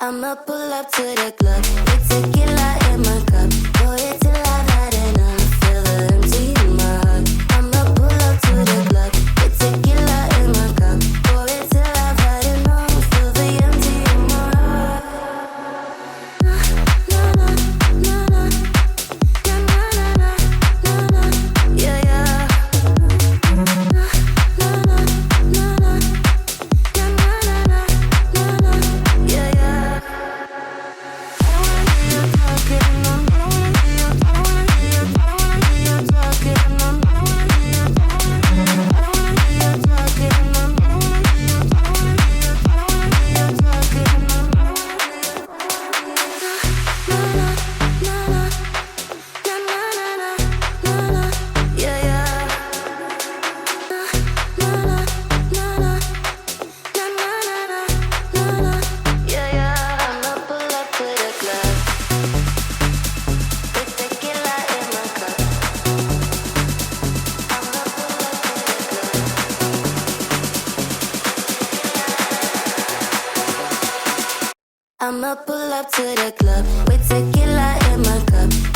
I'ma pull up to the club with tequila in my cup. Pour it till I've had enough. Feel the empty in my heart. I'ma pull up to the club with tequila in my cup. Pour it till I've had enough. Feel the empty in my heart. Na na na na na na na na na yeah yeah. Na na na na na na na na yeah yeah. I'ma pull up to the club with tequila in my cup.